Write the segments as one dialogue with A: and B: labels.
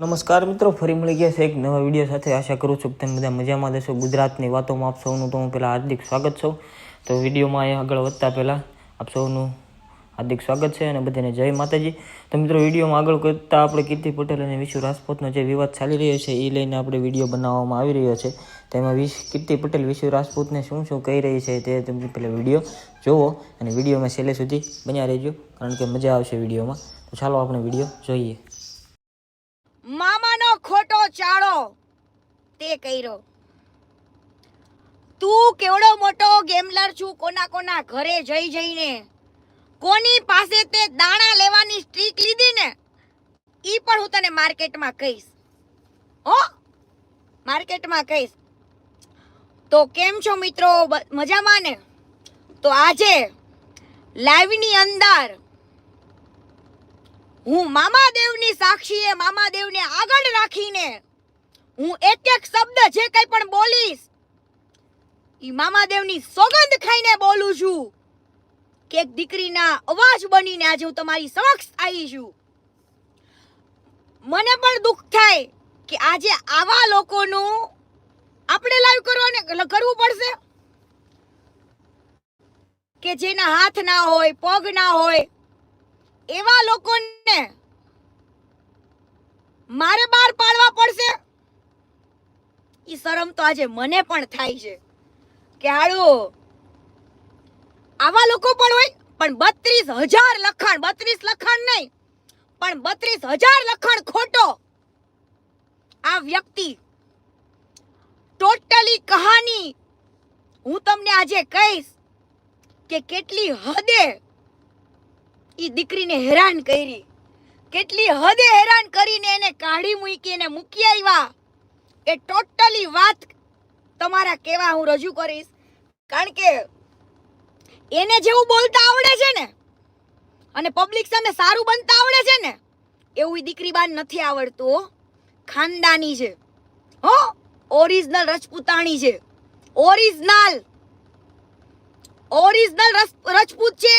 A: નમસ્કાર મિત્રો, ફરી મળી ગયા છે એક નવા વિડીયો સાથે. આશા કરું છું કે તમે બધા મજામાં દેશો. ગુજરાતની વાતોમાં આપ સૌનું તો હું પહેલાં હાર્દિક સ્વાગત છું. તો વિડીયોમાં અહીંયા આગળ વધતા પહેલાં આપ સૌનું હાર્દિક સ્વાગત છે અને બધાને જય માતાજી. તો મિત્રો, વિડીયોમાં આગળ કરતાં આપણે કીર્તિ પટેલ અને વિશુ રાજપૂતનો જે વિવાદ ચાલી રહ્યો છે એ લઈને આપણે વિડીયો બનાવવામાં આવી રહ્યો છે. તેમાં કીર્તિ પટેલ વિશુ રાજપૂતને શું શું કહી રહી છે તે તમે પહેલાં વિડીયો જોવો અને વિડીયોમાં છેલ્લે સુધી બન્યા રહેજો, કારણ કે મજા આવશે વિડીયોમાં. તો ચાલો આપણે વિડીયો જોઈએ.
B: મામાનો ખોટો ચાળો તે કર્યો. તું કેવડો મોટો ગેમલર છું. કોના ઘરે જઈને કોની પાસે તે દાણા લેવાની સ્ટ્રીક લીધી ને ઈ પણ હું તને માર્કેટમાં કહીશ. માર્કેટમાં કહીશ. તો કેમ છો મિત્રો, મજામાં ને? તો આજે લાઈવની અંદર હું મામાદેવની સાક્ષીએ મામાદેવને આગળ રાખીને હું એક શબ્દ જે કંઈ પણ બોલીશ ઈ મામાદેવની સોગંદ ખાઈને બોલું છું કે એક દીકરીના અવાજ બનીને આજે હું તમારી સમક્ષ આવી છું. મને પણ દુઃખ થાય કે આજે આવા લોકોનું આપણે લાઈવ કરવું પડશે કે જેના હાથ ના હોય, પગ ના હોય, એવા લોકોને મારે બહાર પાડવા પડશે. ઈ શરમ તો આજે મને પણ થાય છે કે હાલો આવા લોકો પણ હોય, પણ 32,000 લખાણ, 32 લખાણ નહીં પણ 32,000 લખાણ ખોટો. આ વ્યક્તિ ટોટલી કહાની હું તમને આજે કહીશ કે કેટલી હદે ઈ દીકરીને હેરાન કરી, કેટલી હદે હેરાન કરીને એને કાઢી મૂકીને મૂકી આવ્યા. એ ટોટલી વાત તમારા કેવા હું રજૂ કરીશ, કારણ કે એને જેવું બોલતા આવડે છે ને અને પબ્લિક સામે સારું બનતા આવડે છે ને એવું ઈ દીકરી બાન નથી આવડતું. ખાનદાની છે, ઓરિજિનલ રજપૂતાણી છે, ઓરિજિનલ રજપૂત છે,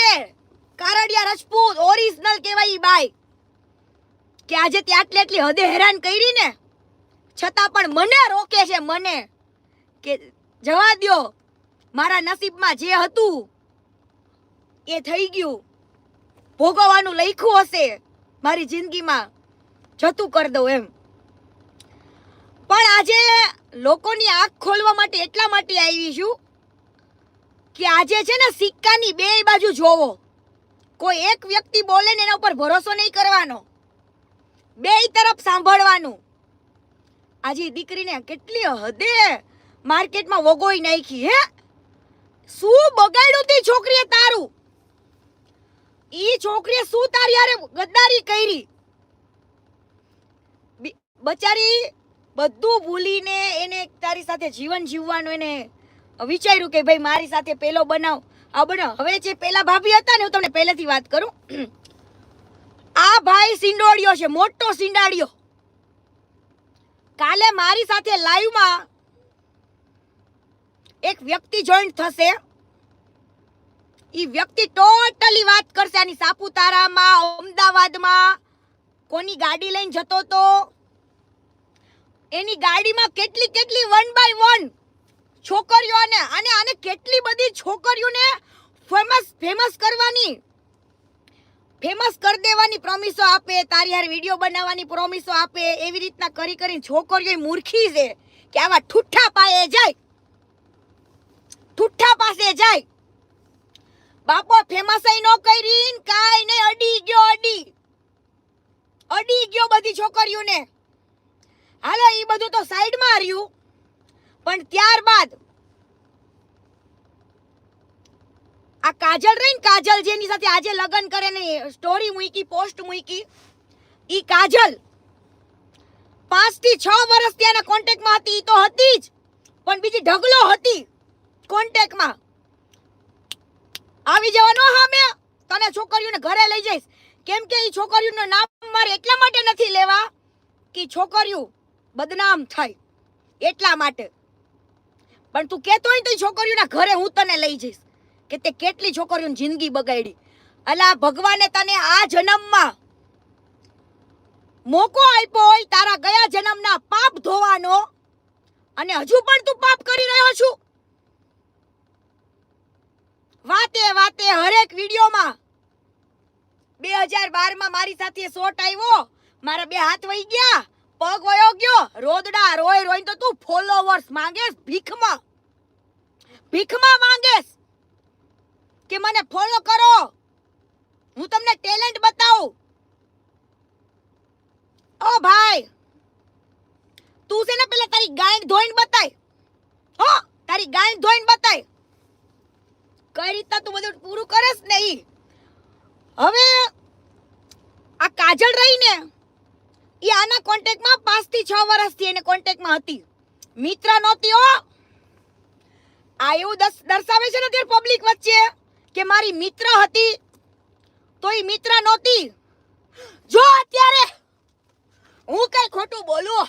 B: કારડિયા રજપૂત ઓરિજિનલ કહેવાય ઈ બાઈ. કે આજે તે આટલી હદે હેરાન કરી ને છતાં પણ મને રોકે છે, મને કે જવા દ્યો, મારા નસીબમાં જે હતું એ થઈ ગયું, ભોગવવાનું લખ્યું હશે મારી જિંદગીમાં જતું કરી દઉં એમ. પણ આજે લોકોની આંખ ખોલવા માટે એટલા માટે આવી છું કે આજે છે ને સિક્કાની બે બાજુ જોવો. કોઈ એક વ્યક્તિ બોલે ને એના ઉપર ભરોસો નહીં કરવાનો, બેય તરફ સાંભળવાનું. આજે દીકરીને કેટલી હદે માર્કેટમાં વગોઈ નાખી. શું બગાડ્યું તી છોકરીએ તારું? ઈ છોકરીએ શું તારી હારે ગદ્દારી કરી? બચારી બધું ભૂલીને એને તારી સાથે જીવન જીવવાનું એને વિચાર્યું કે ભાઈ મારી સાથે પેલો બનાવ આ બનાવ. હવે જે પેલા ભાભી હતા ને, હું તમને પહેલેથી વાત કરું, આ ભાઈ સિંડોડિયો છે, મોટો સિંડાડિયો. કાલે મારી સાથે લાઈવમાં એક વ્યક્તિ જોઈન્ટ થશે. ઈ વ્યક્તિ ટોટલી વાત કરશે આની સાપુતારામાં, અમદાવાદમાં કોની ગાડી લઈને જતો તો, એની ગાડીમાં કેટલી 1 by 1 છોકરીઓને આને કેટલી બધી છોકરીઓને ફેમસ કરવાની, ફેમસ કરી દેવાની પ્રોમિસો આપે, તારી હારે વિડીયો બનાવવાની પ્રોમિસો આપે. એવી રીતના કરીને છોકરીઓ મૂર્ખી છે કે આવા ઠુઠ્ઠા પાયે જાય, ઠુઠ્ઠા પાસે જાય. બાપો ફેમસ ન કરી કાઈ નહીં, અડી ગયો બધી છોકરીઓને. હાલો ઈ બધું તો સાઈડમાં રહ્યું, પણ ત્યારબાદ આ કાજલ રહી ને, કાજલ જેની સાથે આજે લગ્ન કરે ને સ્ટોરી મૂકી, પોસ્ટ મૂકી, ઈ કાજલ 5 થી 6 વર્ષ ત્યાંના કોન્ટેક્ટમાં હતી. ઈ તો હતી જ, પણ બીજી ઢગલો હતી કોન્ટેક્ટમાં. આવી જવાનો હામે તને છોકરીઓને ઘરે લઈ જઈશ. કેમ કે ઈ છોકરીઓનું નામ મારે એટલા માટે નથી લેવા કે છોકરીઓ બદનામ થાય એટલા માટે. પણ તું કહેતો હોય તો છોકરીઓના ઘરે હું તને લઈ જઈશ કે તે કેટલી છોકરીઓની જિંદગી બગાડી. અલા ભગવાને તને આ જન્મમાં મોકો આપ્યો હોય તારા ગયા જન્મના પાપ ધોવાનો, અને હજુ પણ તું પાપ કરી રહ્યો છું. વાતે વાતે હરેક વિડીયોમાં 2012 મારી સાથે શોટ આવ્યો, મારા 2 હાથ વહી ગયા, પગ વયો ગયો, રોદડા રોય રોઈ તો તું ફોલોવર્સ માંગેસ, ભીખમાં માંગેસ કે મને ફોલો કરો, હું તમને ટેલેન્ટ બતાવું. ઓ ભાઈ, તું છે ને પેલા તારી ગાંડ ધોઈને બતાય. હો, તારી ગાંડ ધોઈને બતાય કઈ રીતના તું બધું પૂરું કરેસ ને ઈ. હવે આ કાજલ રહી ને, ઈ આના કોન્ટેક્ટમાં 5 થી 6 વર્ષથી એને કોન્ટેક્ટમાં હતી, મિત્ર નહોતી. હો, આ એવું દર્શાવે છે ને અત્યારે પબ્લિક વચ્ચે કે મારી મિત્ર હતી, તો ઈ મિત્ર નહોતી. જો અત્યારે હું કઈ ખોટું બોલું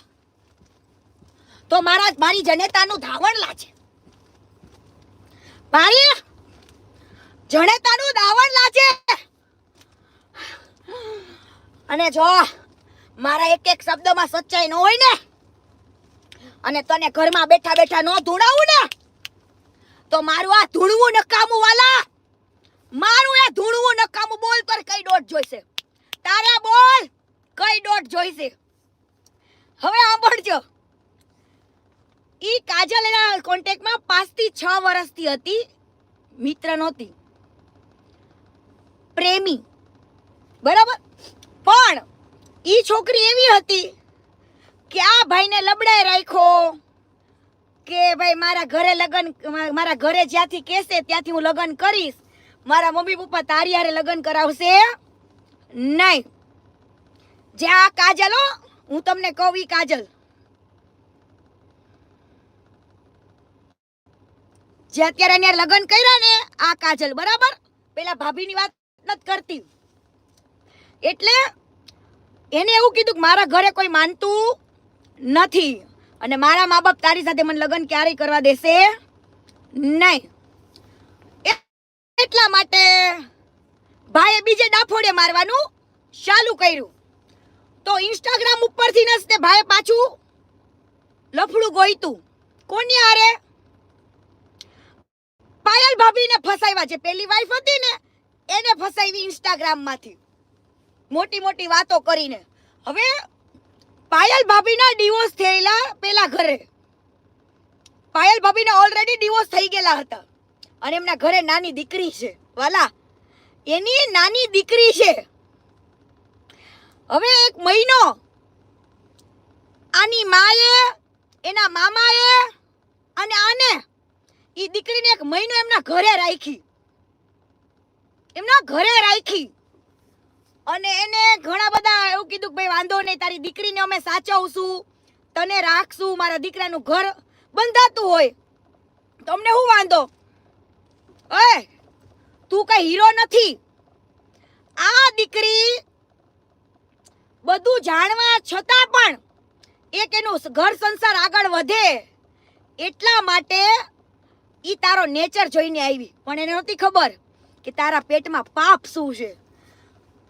B: તો મારી જનેતાનું ધાવણ લાજે, મારી જનેતાનું ધાવણ લાજે. અને જો મારા એક શબ્દમાં સચ્ચાઈ ન હોય ને, અને તને ઘરમાં બેઠા બેઠા ન ધૂણાવું ને, તો મારું આ ધૂણવું નકામું વાલા, મારું એ ધૂણવું નકામું. બોલ પર કઈ ડોટ જોઈશે તારે, બોલ કઈ ડોટ જોઈશે. હવે સાંભળજો, ઈ કાજલ એના કોન્ટેક્ટમાં 5 થી 6 વર્ષથી હતી, મિત્ર નહોતી, પ્રેમી, બરાબર. પણ ઈ છોકરી એવી હતી કે આ ભાઈને લબડાઈ રાખ્યો કે ભાઈ મારા ઘરે જ્યાંથી કહેશે ત્યાંથી હું લગ્ન કરીશ, મારા મમ્મી પપ્પા તારી હારે લગ્ન કરાવશે નહીં. જે આ કાજલ, હું તમને કહું, ઈ કાજલ જે અત્યારે એને લગ્ન કર્યા ને, આ કાજલ, બરાબર. પેલા ભાભીની વાત નથી કરતી. એટલે એને એવું કીધું કે મારા ઘરે કોઈ માનતું નથી, અને મારા મા બાપ તારી સાથે મને લગ્ન ક્યારેય કરવા દેશે નહીં. એટલા માટે ભાઈએ બીજે ડાફોડે મારવાનું ચાલુ કર્યું. તો ઇન્સ્ટાગ્રામ ઉપરથી ને ભાઈએ પાછું લફડું ગોઈતું. કોની હારે? પાયલ ભાભીને ફસાવ્યા છે. પેલી વાઈફ હતી ને એને ફસાવી ઇન્સ્ટાગ્રામમાંથી મોટી મોટી વાતો કરીને. હવે પાયલ ભાભીના ડિવોર્સ થયેલા પેલા ઘરે, પાયલ ભાભીને ઓલરેડી ડિવોર્સ થઈ ગયેલા હતા, અને એમના ઘરે નાની દીકરી છે વાલા, એની નાની દીકરી છે. હવે 1 મહિનો આની માએ, એના મામાએ અને આને ઈ દીકરીને 1 મહિનો એમના ઘરે રાખી, અને એને ઘણા બધા એવું કીધું કે ભાઈ વાંધો નહીં, તારી દીકરીને અમે સાચવશું, તને રાખશું, મારા દીકરાનું ઘર બંધાતું હોય તમને શું વાંધો? ઓય, તું કઈ હીરો નથી. આ દીકરી બધું જાણવા છતાં પણ એક એનું ઘર સંસાર આગળ વધે એટલા માટે ઈ તારો નેચર જોઈને આવી, પણ એને નહોતી ખબર કે તારા પેટમાં પાપ શું છે.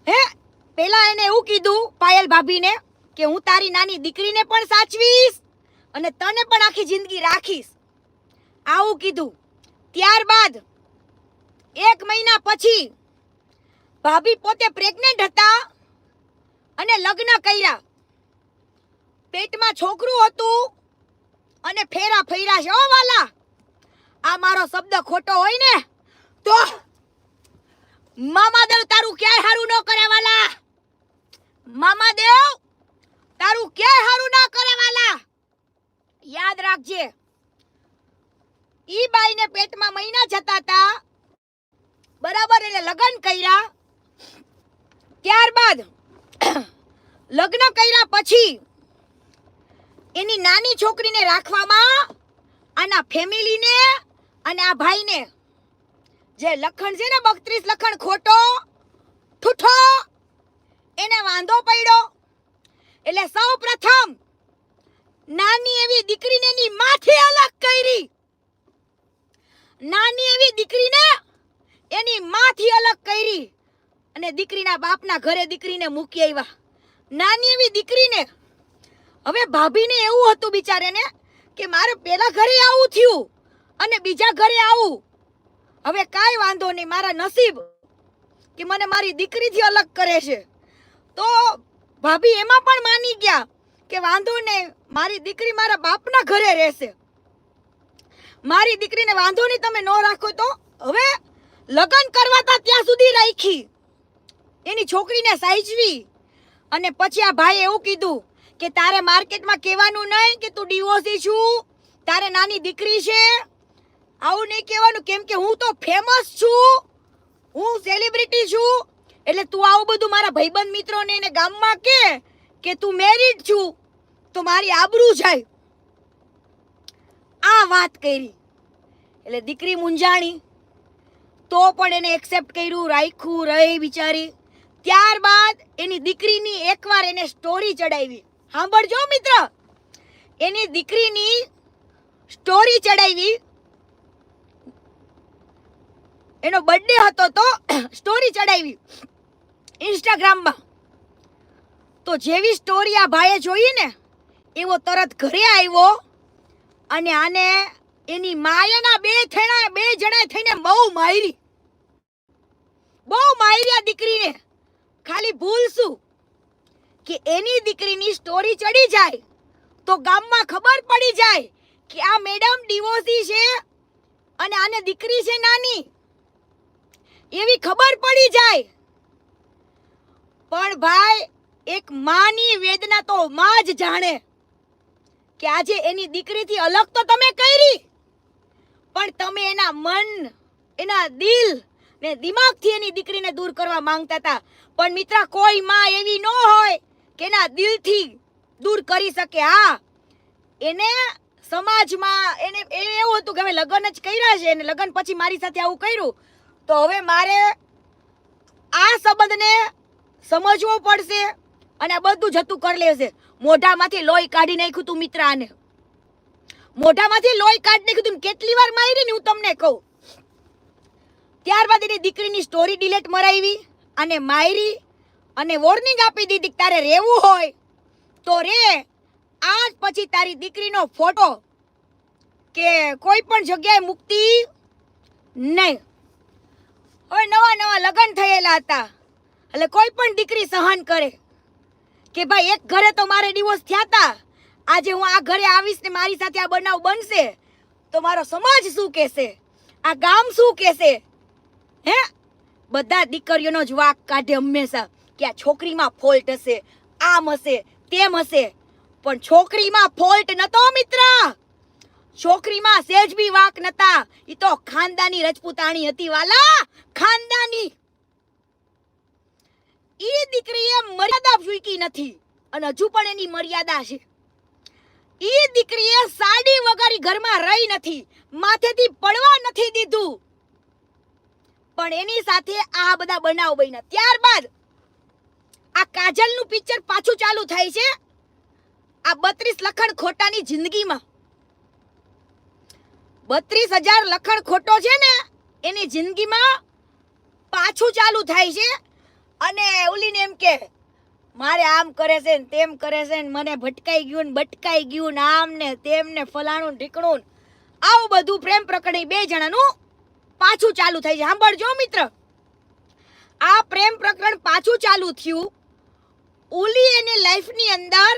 B: હે, પેલા એને એવું કીધું પાયલ ભાભીને કે હું તારી નાની દીકરીને પણ સાચવીશ અને તને પણ આખી જિંદગી રાખીશ, આવું કીધું. ત્યારબાદ 1 મહિના પછી ભાભી પોતે પ્રેગ્નેન્ટ હતા અને લગ્ન કર્યા. પેટમાં છોકરું હતું અને ફેરા ફર્યા છે. ઓ વાલા, આ મારો શબ્દ ખોટો હોય ને તો મામા દેવ તારું ક્યાંય હારું ન કરે વાલા, મામા દેવ તારું ક્યાંય હારું ન કરે વાલા, યાદ રાખજે. ઈ બાઈને પેટમાં મહિના જતા હતા, બરાબર. એટલે લગ્ન કર્યા. ત્યારબાદ લગ્ન કર્યા પછી એની નાની છોકરીને રાખવામાં આના ફેમિલીને અને આ ભાઈને જે લખણ છે ને 32 લખણ ખોટો ઠૂઠો, એને વાંધો પડ્યો. એટલે સૌ પ્રથમ નાની એવી દીકરીને એની માથી અલગ કરી, નાની એવી દીકરીને એની માથી અલગ કરી અને દીકરીના બાપના ઘરે દીકરીને મૂકી આવ્યા. નાની એવી દીકરીને. હવે ભાભીને એવું હતું બિચારેને કે મારે પેલા ઘરે આવું થયું અને બીજા ઘરે આવું. હવે કાંઈ વાંધો નહીં, મારા નસીબ કે મને મારી દીકરીથી અલગ કરે છે. તો ભાભી એમાં પણ માની ગયા કે વાંધો નહીં, મારી દીકરી મારા બાપના ઘરે રહેશે. મારી દીકરીને વાંધો નહીં, તમે ન રાખો તો હવે લગ્ન કરવાતા ત્યાં સુધી રાખી, એની છોકરીને સાચવી. અને પછી આ ભાઈ એવું કીધું કે તારે માર્કેટમાં કહેવાનું નહીં કે તું ડિવોર્સી છું, તારે નાની દીકરી છે, આવું નહીં કહેવાનું, કેમ કે હું તો ફેમસ છું, હું સેલિબ્રિટી છું. એટલે તું આવું બધું મારા ભાઈબંધ મિત્રોને એને ગામમાં કે તું મેરિડ છું તો મારી આબરૂ જાય. આ વાત કરી એટલે દીકરી મૂંઝાણી, તો પણ એને એક્સેપ્ટ કર્યું, રાખ્યું, રહી બિચારી. ત્યારબાદ એની દીકરીની એકવાર એને સ્ટોરી ચડાવી. સાંભળજો મિત્ર, એની દીકરીની સ્ટોરી ચડાવી. એનો બર્થડે હતો તો સ્ટોરી ચડાવી ઇન્સ્ટાગ્રામમાં. તો જેવી સ્ટોરી આ ભાઈએ જોઈ ને એવો તરત ઘરે આવ્યો અને આને એની માયાના બે જણા થઈને બહુ મારી આ દીકરીને. ખાલી ભૂલ શું કે એની દીકરીની સ્ટોરી ચડી જાય તો ગામમાં ખબર પડી જાય કે આ મેડમ ડિવોર્સી છે અને આને દીકરી છે નાની, એવી ખબર પડી જાય. પણ ભાઈ, એક માની વેદના તો માં જ જાણે કે આજે એની દીકરીથી અલગ તો તમે કરી, પણ તમે એના મન, એના દિલ ને દિમાગથી એની દીકરીને દૂર કરવા માંગતા હતા. પણ મિત્ર, કોઈ માં એવી ન હોય કે એના દિલથી દૂર કરી શકે. હા, એને સમાજમાં એને એવું હતું કે હવે લગ્ન જ કર્યા છે અને લગ્ન પછી મારી સાથે આવું કર્યું તો હવે મારે આ સંબંધને સમજવો પડશે અને આ બધું જતું કરી લેશે. મોઢામાંથી લોહી કાઢી નાખ્યું તું મિત્ર, આને મોઢામાંથી લોહી કાઢી નાખ્યું તું. કેટલી વાર મારી ને હું તમને કહું. ત્યારબાદ એની દીકરીની સ્ટોરી ડિલીટ મરાવી અને મારી અને વોર્નિંગ આપી દીધી કે તારે રહેવું હોય તો રે, આજ પછી તારી દીકરીનો ફોટો કે કોઈ પણ જગ્યાએ મૂકતી નહીં. હવે નવા લગ્ન થયેલા હતા એટલે કોઈ પણ દીકરી સહન કરે કે ભાઈ એક ઘરે તો મારે ડિવોર્સ થયા હતા, આજે હું આ ઘરે આવીશ ને મારી સાથે આ બનાવ બનશે તો મારો સમાજ શું કહેશે, આ ગામ શું કહેશે? હે, બધા દીકરીઓનો જ વાક કાઢે હંમેશા કે આ છોકરીમાં ફોલ્ટ હશે, આમ હશે, તેમ હશે. પણ છોકરીમાં ફોલ્ટ નતો મિત્ર, છોકરીમાં સેજ બી વાક નતા. ઈ તો ખાનદાની રજપૂતાણી હતી વાલા, ખાનદાની. ઈ દીકરીએ મર્યાદા ફૂંકી નથી અને હજુ પણ એની મર્યાદા છે. ઈ દીકરીએ સાડી વગર ઘરમાં રહી નથી, માથેથી પડવા નથી દીધું. પણ એની સાથે આ બધા બનાવ બન્યા. ત્યારબાદ આ કાજલનું પિક્ચર પાછું ચાલુ થાય છે આ 32 લખણ ખોટાની જિંદગીમાં. 32,000 લખણ ખોટો છે ને એની જિંદગીમાં પાછું ચાલુ થાય છે. અને ઓલીને એમ કે મારે આમ કરે છે ને તેમ કરે છે ને મને ભટકાઈ ગયું ને બટકાઈ ગયું ને આમ ને તેમ ને ફલાણું ઢીકણું, આવું બધું પ્રેમ પ્રકરણ બે જણાનું પાછું ચાલુ થાય છે. સાંભળજો મિત્ર, આ પ્રેમ પ્રકરણ પાછું ચાલુ થયું. ઓલી એની લાઈફની અંદર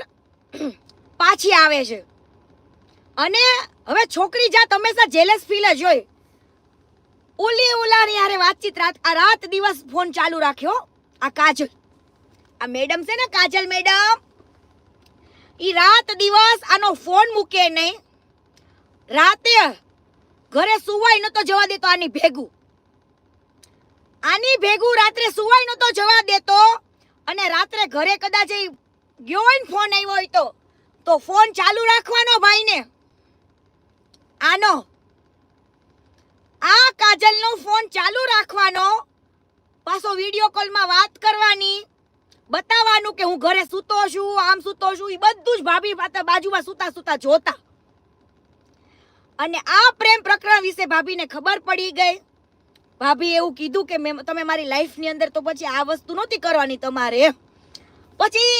B: પાછી આવે છે અને હવે છોકરી જાત હંમેશા જેલસ ફીલ જ હોય. ઓલી ઓલાની હારે વાતચીત રાત દિવસ ફોન ચાલુ રાખ્યો. આ કાજલ, આ મેડમ છે ને કાજલ મેડમ, ઈ રાત દિવસ આનો ફોન મૂકે નહીં. રાતે ઘરે સુવાય નતો જવા દેતો આની ભેગું રાત્રે સુવાય નતો જવા દેતો. અને રાત્રે ઘરે કદાચ ગયો હોય ને ફોન આવ્યો હોય તો ફોન ચાલુ રાખવાનો ભાઈને. આનો આ કાજલનો ફોન ચાલુ રાખવાનો, પાછો વિડિયો કોલમાં વાત કરવાની, બતાવવાનું કે હું ઘરે સૂતો છું, આમ સૂતો છું. એ બધું જ ભાભી બાજુમાં સૂતા જોતા. અને આ પ્રેમ પ્રકરણ વિશે ભાભીને ખબર પડી ગઈ. ભાભી એવું કીધું કે તમે મારી લાઈફની અંદર તો પછી આ વસ્તુ નહોતી કરવાની તમારે. પછી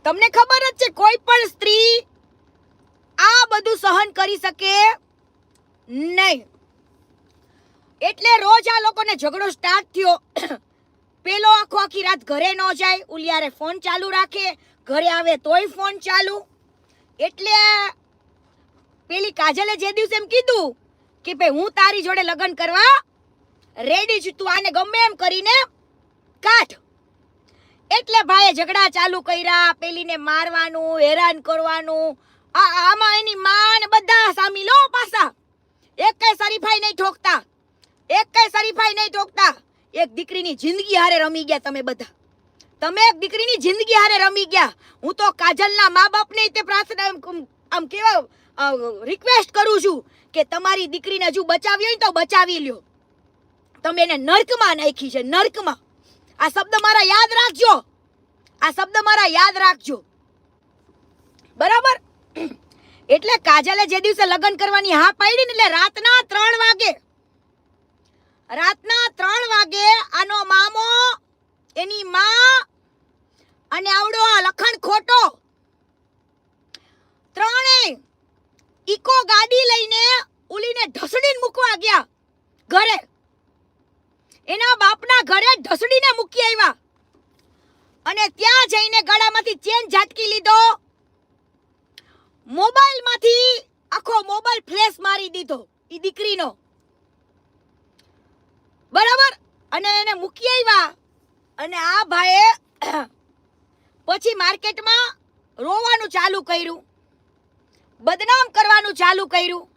B: તમને ખબર જ છે કોઈ પણ સ્ત્રી આ બધું સહન કરી શકે નહીં. એટલે રોજ આ લોકોને ઝઘડો સ્ટાર્ટ થયો. પેલો આખી રાત ઘરે ન જાય, ઉલિયારે ફોન ચાલુ રાખે, ઘરે આવે તોય ફોન ચાલુ. એટલે પેલી કાજલે જે દિવસે એમ કીધું કે ભાઈ હું તારી જોડે લગ્ન કરવા રેડી છું, તું આને ગમે એમ કરીને કાઢ. એટલે ભાઈએ ઝઘડા ચાલુ કર્યા, પેલીને મારવાનું, હેરાન કરવાનું. આમાં એની માં ને બધા સામેલ હો પાછા. એક કઈ શરીફાઈ નહીં ઠોકતા, એક કઈ શરીફાઈ નહીં ઠોકતા. એક દીકરીની જિંદગી હારે રમી ગયા તમે બધા. તમે એક દીકરીની જિંદગી હારે રમી ગયા. હું તો કાજલના મા બાપને તે પ્રાર્થના આમ કેવા રિક્વેસ્ટ કરું છું કે તમારી દીકરીને હજુ બચાવી હોય તો બચાવી લ્યો. તમે એને નર્કમાં નાખી છે, નર્કમાં. આ શબ્દ મારા યાદ રાખજો, આ શબ્દ મારા યાદ રાખજો, બરાબર. એટલે કાજલે જે દિવસે લગ્ન કરવાની હા પાડી ને એટલે રાતના 3 વાગે આનો મામો, એની માં અને આવડો આ લખણ ખોટો ત્રણેય ઈકો ગાડી લઈને ઉલીને ઢસડીને મૂકવા ગયા ઘરે. એના બાપના ઘરે ઢસડીને મૂકી આવ્યા અને ત્યાં જઈને ગળામાંથી ચેન ઝાટકી લીધો, મોબાઈલમાંથી આખો મોબાઈલ ફ્લેશ મારી દીધો ઈ દીકરીનો, બરાબર. અને એને મૂકી આવ્યા. અને આ ભાઈએ પછી માર્કેટમાં રોવાનું ચાલુ કર્યું, બદનામ કરવાનું ચાલુ કર્યું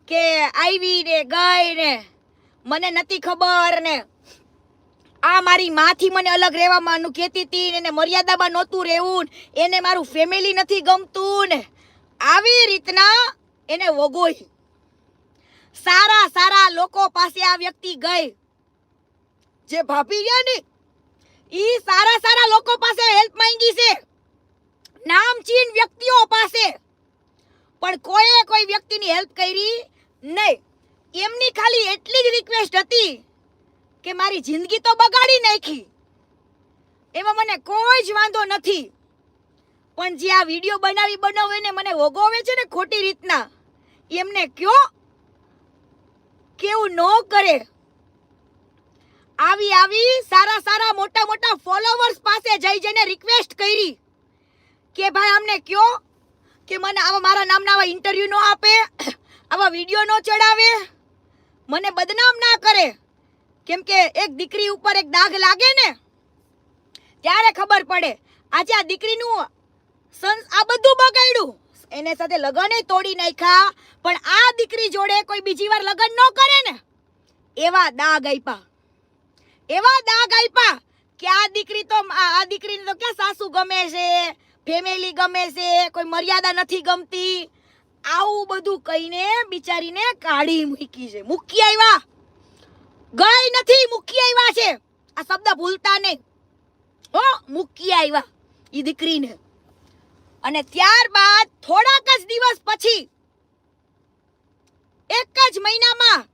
B: કે આવી ને ગઈ ને મને નથી ખબર ને આ મારી માથી મને અલગ રહેવાનું કહેતી હતી ને એને મર્યાદામાં નહોતું રહેવું, એને મારું ફેમિલી નથી ગમતું ને આવી રીતના એને વગોઈ. સારા લોકો પાસે આ વ્યક્તિ ગઈ, જે ભાભી ગયા ને ઈ સારા લોકો પાસે હેલ્પ માંગી છે, નામચીન વ્યક્તિઓ પાસે, પણ કોઈ વ્યક્તિની હેલ્પ કરી નહીં. એમની ખાલી એટલી જ રિક્વેસ્ટ હતી કે મારી જિંદગી તો બગાડી નાખી, એમાં મને કોઈ જ વાંધો નથી, પણ જે આ વિડીયો બનાવીને મને વગોવે છે ને ખોટી રીતના, એમને કયો કેવું ન કરે. આવી સારા મોટા ફોલોવર્સ પાસે જઈને રિક્વેસ્ટ કરી કે ભાઈ અમને કયો કે મને આવા મારા નામના આવા ઇન્ટરવ્યુ નો આપે, આવા વિડીયો નો ચડાવે, મને બદનામ ના કરે. કેમ કે એક દીકરી ઉપર એક દાગ લાગે ને ત્યારે ખબર પડે. આજે આ દીકરીનું આ બધું બગાડ્યું, એને સાથે લગન તોડી નાખ્યા, પણ આ દીકરી જોડે કોઈ બીજી વાર લગન ન કરે ને એવા દાગ આપ્યા કે આ દીકરીને તો ક્યાં સાસુ ગમે છે, ફેમિલી ગમે છે, કોઈ મર્યાદા નથી ગમતી, આવું બધું કહીને બિચારીને કાઢી મૂકી આવ્યા. ગઈ નથી, મૂકી આવ્યા છે. આ શબ્દ ભૂલતા નહીં હો, મૂકી આવ્યા ઈ દીકરીને. અને ત્યારબાદ થોડાક જ દિવસ પછી, એક જ મહિનામાં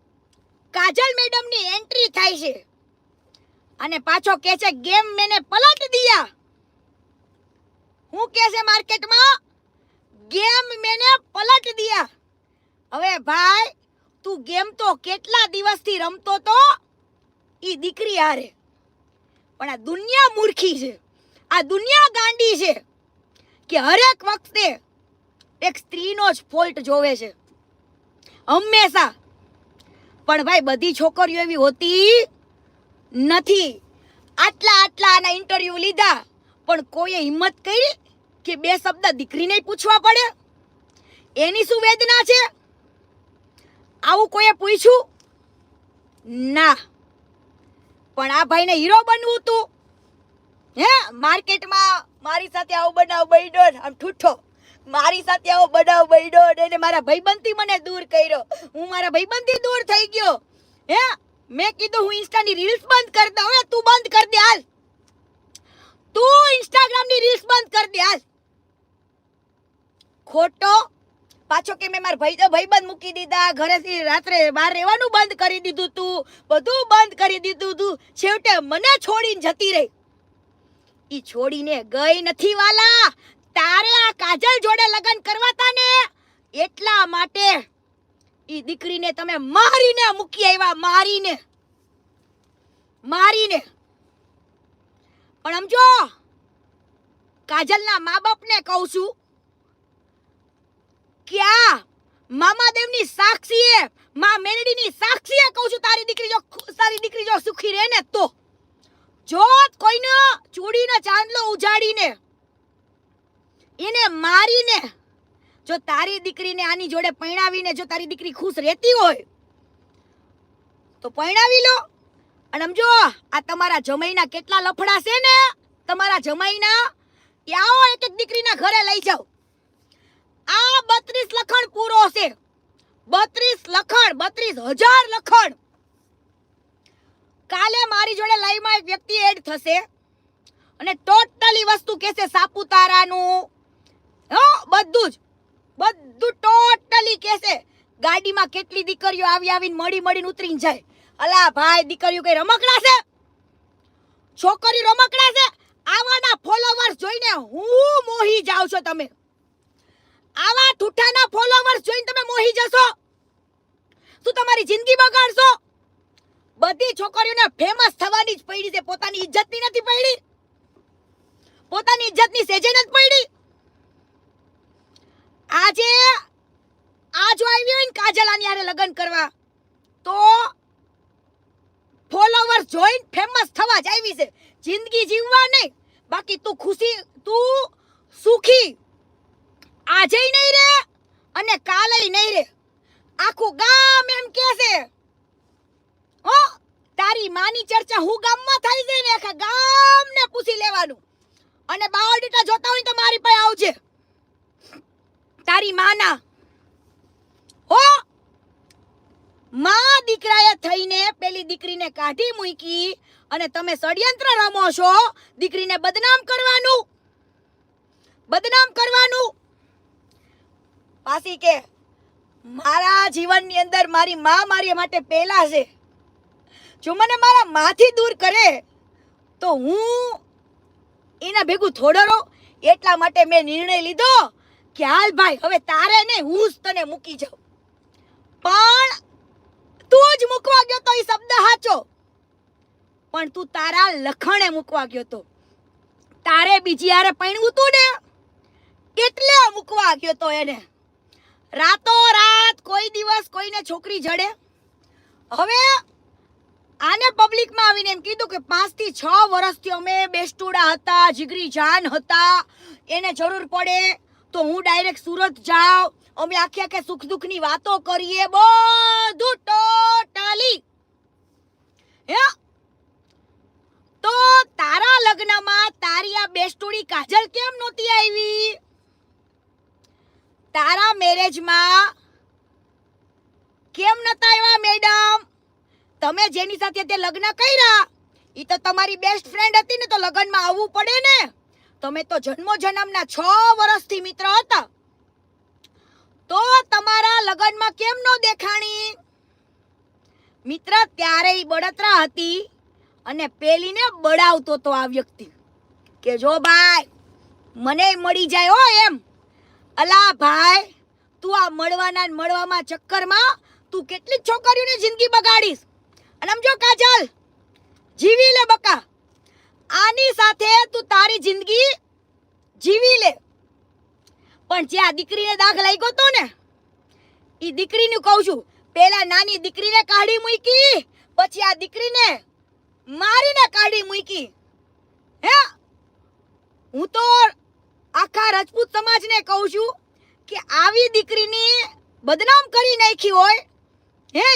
B: કાજલ મેડમની એન્ટ્રી થાય છે અને પાછો કહે છે ગેમ મેને પલટ દિયા. હું કહે છે માર્કેટમાં ગેમ મેને પલટ દિયા. હવે ભાઈ તું ગેમ તો કેટલા દિવસથી રમતો તો ઈ દીકરી હારે, પણ આ દુનિયા મૂર્ખી છે, આ દુનિયા ગાંડી છે કે હરેક વખતે એક સ્ત્રીનો જ ફોલ્ટ જોવે છે હંમેશા. પણ ભાઈ બધી છોકરીઓ એવી હોતી નથી. આટલા આના ઇન્ટરવ્યુ લીધા પણ કોઈએ હિંમત કરી કે 2 શબ્દ દીકરીને પૂછવા પડે, એની શું વેદના છે, આવું કોઈએ પૂછ્યું ના. પણ આ ભાઈને હીરો બનવું હતું હે. માર્કેટમાં મારી સાથે આવો બનાવ બન્યો, આમ ઠૂઠો મારી સાથે આવો બનાવ બન્યો ને મારા ભાઈબંધથી મને દૂર કર્યો, હું મારા ભાઈબંધથી દૂર થઈ ગયો હે. મેં કીધું હું ઇન્સ્ટાની રીલ્સ બંધ કરી દઉં. હવે તું બંધ કરી દે હાલ, તું ઇન્સ્ટાગ્રામની રીલ્સ બંધ કરી દે હાલ. ખોટો પાછો કે મેં મારા ભાઈબંધ મૂકી દીધા, ઘરેથી રાત્રે બહાર રહેવાનું બંધ કરી દીધું તું, બધું બંધ કરી દીધું તું, છેવટે મને છોડીને જતી રહી. ઈ છોડીને ગઈ નથી વાલા. તારે આ કાજલ જોડે લગ્ન કરવાતા ને એટલા માટે ઈ દીકરીને તમે મારીને મૂકી આવ્યા. મારીને પણ સમજો, કાજલના મા બાપને કહું છું કે આ મામાદેવની સાક્ષીએ, માં મેલડીની સાક્ષીએ કહું છું, તારી દીકરી જો સુખી રહે ને તો, જો કોઈનો ચૂડીનો ચાંદલો ઉજાડીને એને મારીને જો તારી દીકરીને આની જોડે પરણાવીને જો તારી દીકરી ખુશ રહેતી હોય તો પરણાવી લો. અને સમજો, આ તમારા જમાઈના કેટલા લફડા છે ને, તમારા જમાઈના, આવો એક એક દીકરીના ઘરે લઈ જાઓ. આ 32 લખણ પૂરો છે. 32,000 લખણ. કાલે મારી જોડે લાઈવમાં એક વ્યક્તિ એડ થશે અને ટોટલી વસ્તુ કહેશે સાપુતારાનું, બધું ટોટલી કહેશે. ગાડીમાં કેટલી દીકરીઓ આવીને મળીને ઉતરીને જાય. અલા ભાઈ, દીકરીઓ કઈ રમકડા છે? છોકરી રમકડા છે? આવાના ફોલોવર્સ જોઈને હું મોહી જાવ છો તમે. આવા ઠુઠાના ફોલોવર્સ જોઈને તમે મોહી જશો. શું તમારી જિંદગી બગાડશો? બધી છોકરીઓને ફેમસ થવાની જ પડી છે, પોતાની ઇજ્જતની નથી પડી. પોતાની ઇજ્જતની સેજે નથી પડી. આજે આ જો આવી હોય ને કાજલ આની હારે લગ્ન કરવા, તો ફોલોવર્સ જોઈને ફેમસ થવા જ આવી છે, જિંદગી જીવવા નહીં. બાકી તું સુખી આજે નહીં રે અને કાલે નહીં રે. આખું ગામ એમ કહેશે, તારી માની ચર્ચા હું ગામમાં થાય છે ને, આખા ગામને પૂછી લેવાનું. અને બાયોડેટા જોતા હોય તો મારી પાસે આવજે, તારી માના. માં દીકરાએ થઈને પેલી દીકરીને કાઢી મૂકી અને તમે ષડયંત્ર રમો છો દીકરીને બદનામ કરવાનું. પાછી કે મારા જીવનની અંદર મારી માં મારી માટે પહેલા છે. જો મને મારા માંથી દૂર કરે તો હું એના ભેગું થોડો રહો. એટલા માટે મેં નિર્ણય લીધો કે હાલ ભાઈ, હવે તારે નહીં, હું જ તને મૂકી જાઉં. પણ તું જ મૂકવા ગયો તો એ શબ્દ સાચો, પણ તું તારા લખણે મૂકવા ગયો તો. તારે બીજી હારે પરણવું તું ને એટલે મૂકવા ગયો તો એને. રાતો રાત કોઈ દિવસ કોઈને છોકરી જડે. હવે આને પબ્લિકમાં આવીને એમ કીધું કે 5 થી 6 વર્ષથી અમે બેસ્ટુડા હતા, જીગરી જાન હતા. એને જરૂર પડે તો હું ડાયરેક્ટ સુરત જાઉં, અમે આખે સુખ દુઃખની વાતો કરીએ, બધું ટોટલી. તો તારા લગ્નમાં તારી આ બેસ્ટુડી કાજલ કેમ નહોતી આવી? તારા મેરેજમાં કેમ નતા આવ્યા મેડમ? તમે જેની સાથે તે લગ્ન કર્યા ઈ તો તમારી બેસ્ટ ફ્રેન્ડ હતી ને, તો લગ્નમાં આવવું પડે ને. તમે તો જન્મો જન્મના 6 વર્ષથી મિત્ર હતા, તો તમારા લગ્નમાં કેમ નો દેખાણી? મિત્ર ત્યારે ઈ બળતરા હતી અને પેલીને બળાવતો તો આ વ્યક્તિ કે જો ભાઈ મને મળી જાય હો એમ. અલા ભાઈ, તું આ મળવામાં ચક્કરમાં તું કેટલી છોકરીઓની જિંદગી બગાડીશ. અને સમજો કાજલ, જીવી લે બકા, આની સાથે તું તારી જિંદગી જીવી લે. પણ જે આ દીકરીને દાગ લાગ્યો તો ને, ઈ દીકરીનું કહું છું, પેલા નાની દીકરીને કાઢી મૂકી, પછી આ દીકરીને મારીને કાઢી મૂકી. હું તો આખા રાજપૂત સમાજને કહું છું કે આવી દીકરીની બદનામ કરી નાખી હોય,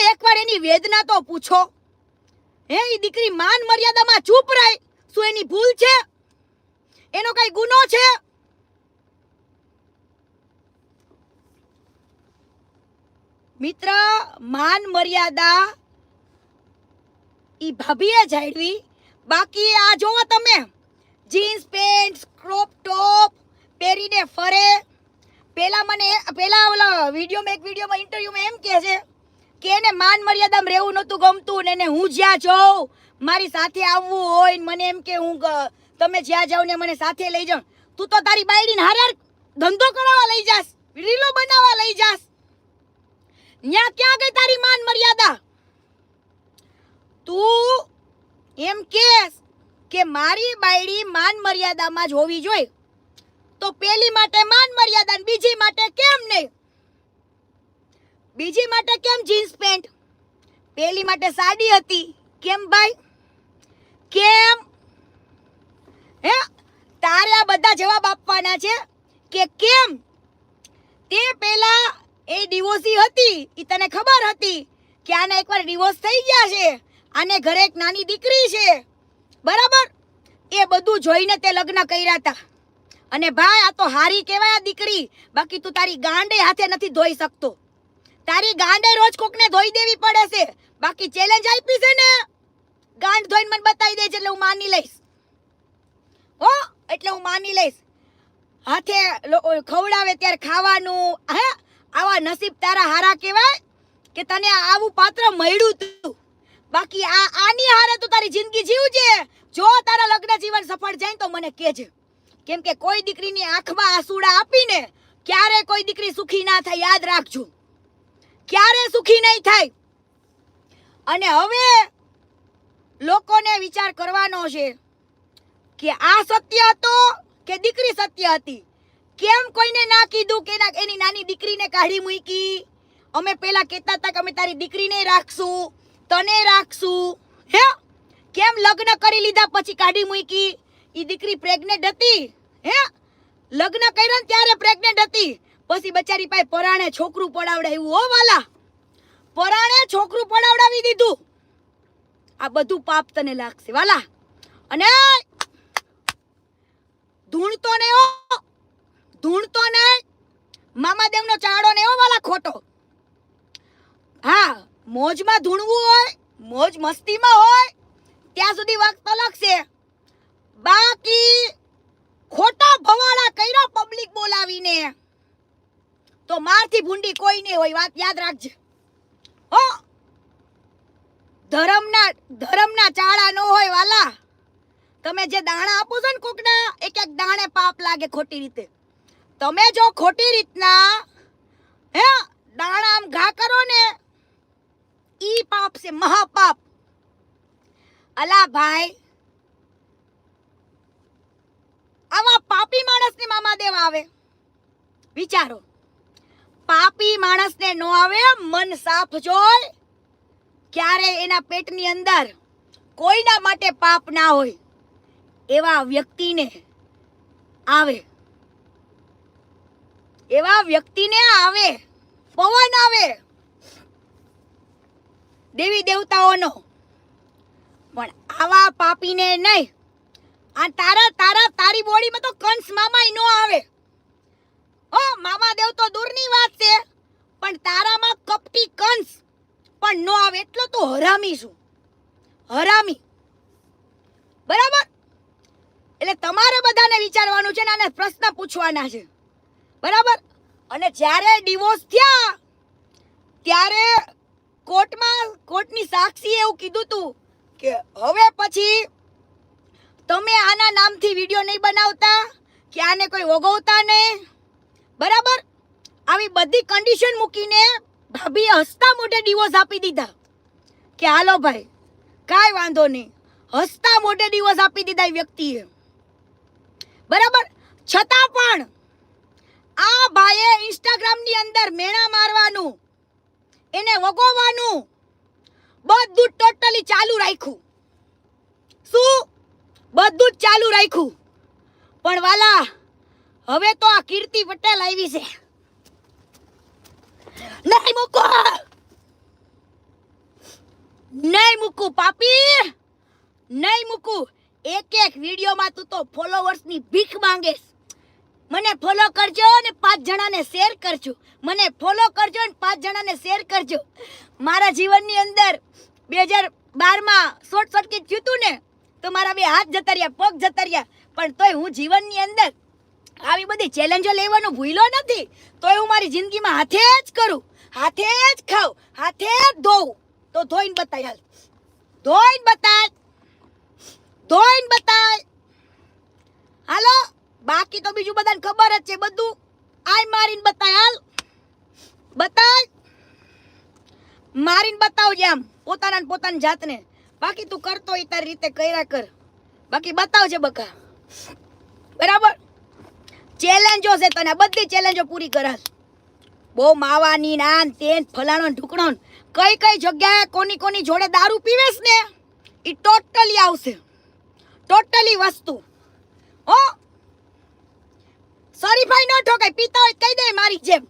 B: એકવાર એની વેદના તો પૂછો. ઈ દીકરી માન મર્યાદામાં ચૂપ રહી, શું એની ભૂલ છે? એનો કઈ ગુનો છે? મિત્ર, માન મર્યાદા ઈ ભાભીએ જાળવી. બાકી આ જોવો તમે, જીન્સ પેન્ટ ક્રોપ ટોપ પહેરીને ફરે. પેલા ઓલા વિડીયોમાં ઇન્ટરવ્યુમાં એમ કહે છે કે એને માન મર્યાદામાં રહેવું નહોતું ગમતું ને એને હું જ્યાં જાઉં મારી સાથે આવવું હોય ને મને એમ કે હું તમે જ્યાં જાવ ને મને સાથે લઈ જાઓ. તું તો તારી બાયડીને હારે ધંધો કરાવવા લઈ જાસ, રીલો બનાવવા લઈ જાસ. ન્યા ક્યાં ગઈ તારી માન મર્યાદા? તું એમ કેસ કે મારી બાયડી માન મર્યાદામાં જ હોવી જોઈએ, તો પેલી માટે માન મર્યાદા ને બીજી માટે કેમ નહીં? બીજી માટે કેમ જીન્સ પેન્ટ? પેલી માટે સાડી હતી કેમ ભાઈ? કેમ? હે, તારે આ બધા જવાબ આપવાના છે કે કેમ? તે પેલા એ ડિવોર્સી હતી, ઈ તને ખબર હતી કે આને એકવાર ડિવોર્સ થઈ ગયા છે, આને ઘરે એક નાની દીકરી છે, બરાબર? એ બધું જોઈને તે લગ્ન કર્યા હતા. અને ભાઈ આ તો હારી કહેવાય આ દીકરી, બાકી તું તારી ગાંડે હાથે નથી ધોઈ શકતો. તારી ગાંડે રોજ કોકને ધોઈ દેવી પડે છે, બાકી ચેલેન્જ આપી છે ને, ગાંડ ધોઈને મને બતાવી દેજે એટલે હું માની લઈશ. હો, એટલે હું માની લઈશ. હાથે ખવડાવે ત્યારે ખાવાનું. હે, આવા નસીબ તારા હારા કહેવાય કે તને આવું પાત્ર મળ્યું તું. બાકી આની હારે તું તારી જિંદગી જીવજે. જો તારા લગ્ન જીવન સફળ જાય તો મને કહેજે, કેમ કે કોઈ દીકરીની આંખમાં આંસુડા આપીને ક્યારે કોઈ દીકરી સુખી ના થાય, યાદ રાખજો. ક્યારે સુખી નહીં થાય. અને હવે લોકોને વિચાર કરવાનો છે કે આ સત્ય હતો કે દીકરી સત્ય હતી. કેમ કોઈને ના કીધું કે એની નાની દીકરીને કાઢી મૂકી? અમે પેલા કહેતા હતા કે અમે તારી દીકરીને રાખશું, તને રાખશું. હે, કેમ લગ્ન કરી લીધા પછી કાઢી મૂકી? ઈ દીકરી પ્રેગ્નેન્ટ હતી. હે, લગ્ન કર્યા ને ત્યારે પ્રેગ્નેન્ટ હતી, પછી બચારી પાસે પરાણે છોકરું પડાવડાવ્યું. હો વાલા, પરાણે છોકરું પડાવડાવી દીધું. આ બધું પાપ તને લાગશે વાલા. અને ધૂણતો ને હો, ધૂણતો નહીં. મામા દેવનો ચાડો ને હો વાલા, ખોટો. હા, મોજમાં ધૂણવું હોય, મોજ મસ્તીમાં હોય ત્યાં સુધી વખત અલગ છે. બાકી ખોટા ભવાડા કર્યા પબ્લિક બોલાવીને તો મારથી ભૂંડી કોઈ નહીં હોય. વાત યાદ રાખજે હો. ધર્મના ચાળા ન હોય વાલા. તમે જે દાણા આપો છો ને કોકના, એક એક દાણે પાપ લાગે ખોટી રીતે. તમે જો ખોટી રીતના હે દાણા આમ ઘા કરો ને, ઈ પાપ છે, મહાપાપ. અલા ભાઈ, આવા પાપી માણસને મામા દેવ આવે? વિચારો, પાપી માણસને નો આવે. મન સાફ જોય, ક્યારે એના પેટની અંદર કોઈના માટે પાપ ના હોય એવા વ્યક્તિને આવે. એવા વ્યક્તિને આવે, પવન આવે દેવી દેવતાઓનો. પણ આવા પાપીને નહીં. આ તારી બોડીમાં તો કંસ મામાય નો આવે. ઓ, મામા દેવ તો દૂરની વાત છે, પણ તારામાં કપટી કંસ પણ નો આવે. એટલો તો હરામી છું, હરામી. બરાબર? એટલે તમારે બધાને વિચારવાનું છે ને, આને પ્રશ્ન પૂછવાના છે, બરાબર? અને જ્યારે ડિવોર્સ થયા ત્યારે કોર્ટની સાક્ષીએ એવું કીધું તું કે હવે પછી તમે આના નામથી વિડીયો નહીં બનાવતા, કે આને કોઈ વગોવતા નહીં, બરાબર? આવી બધી કન્ડિશન મૂકીને ભાભીએ હસતા મોઢે ડિવોર્સ આપી દીધા કે હાલો ભાઈ કાંઈ વાંધો નહીં. હસતા મોઢે ડિવોર્સ આપી દીધા એ વ્યક્તિએ, બરાબર? છતાં પણ આ ભાઈએ ઇન્સ્ટાગ્રામની અંદર મેણા મારવાનું, એને વગોવાનું બધું ટોટલી ચાલુ રાખ્યું. શું? બધું જ ચાલુ રાખ્યું. પણ વાલા, હવે તો આ કીર્તિ પટેલ આવી છે. નહીં મૂકો, નહીં મૂકું પાપી, નહીં મૂકું. એક વિડીયોમાં તું તો ફોલોવર્સની ભીખ માંગેશ. મને ફોલો કરજો અને 5 જણાને શેર કરજો. મને ફોલો કરજો અને 5 જણાને શેર કરજો. મારા જીવનની અંદર 2012માં શોર્ટ સર્કિટ થયું હતું ને, તો મારા 2 હાથ જતા રહ્યા, પગ જતા રહ્યા. પણ તોય હું જીવનની અંદર આવી બધી ચેલેન્જો લેવાનું ભૂલ્યો નથી. તોય હું મારી જિંદગીમાં હાથે જ કરું, હાથે જ ખાઉં, હાથે જ ધોઉં. તો ધોઈને બતાય, હાલ ધોઈને બતાય, ધોઈને બતાય. હાલો, બાકી તો બીજું બધાને ખબર જ છે બધું. આય મારીને બતાય, હાલ બતાય, મારીને બતાવજે આમ પોતાની જાતને. બાકી તું કરતો હોય તારી રીતે કર્યા કર, બાકી બતાવજે બકા. બરાબર, ચેલેન્જો છે તને, આ બધી ચેલેન્જો પૂરી કરાલ. બહુ માવાની નાન તેન ફલાણો ને ઢુકણો ને કઈ કઈ જગ્યાએ કોની જોડે દારૂ પીવેશ ને ઈ ટોટલી આવશે, ટોટલી વસ્તુ. હો શરીફાઈ ન ઠોકાય, પીતા હોય કહી દે મારી જેમ.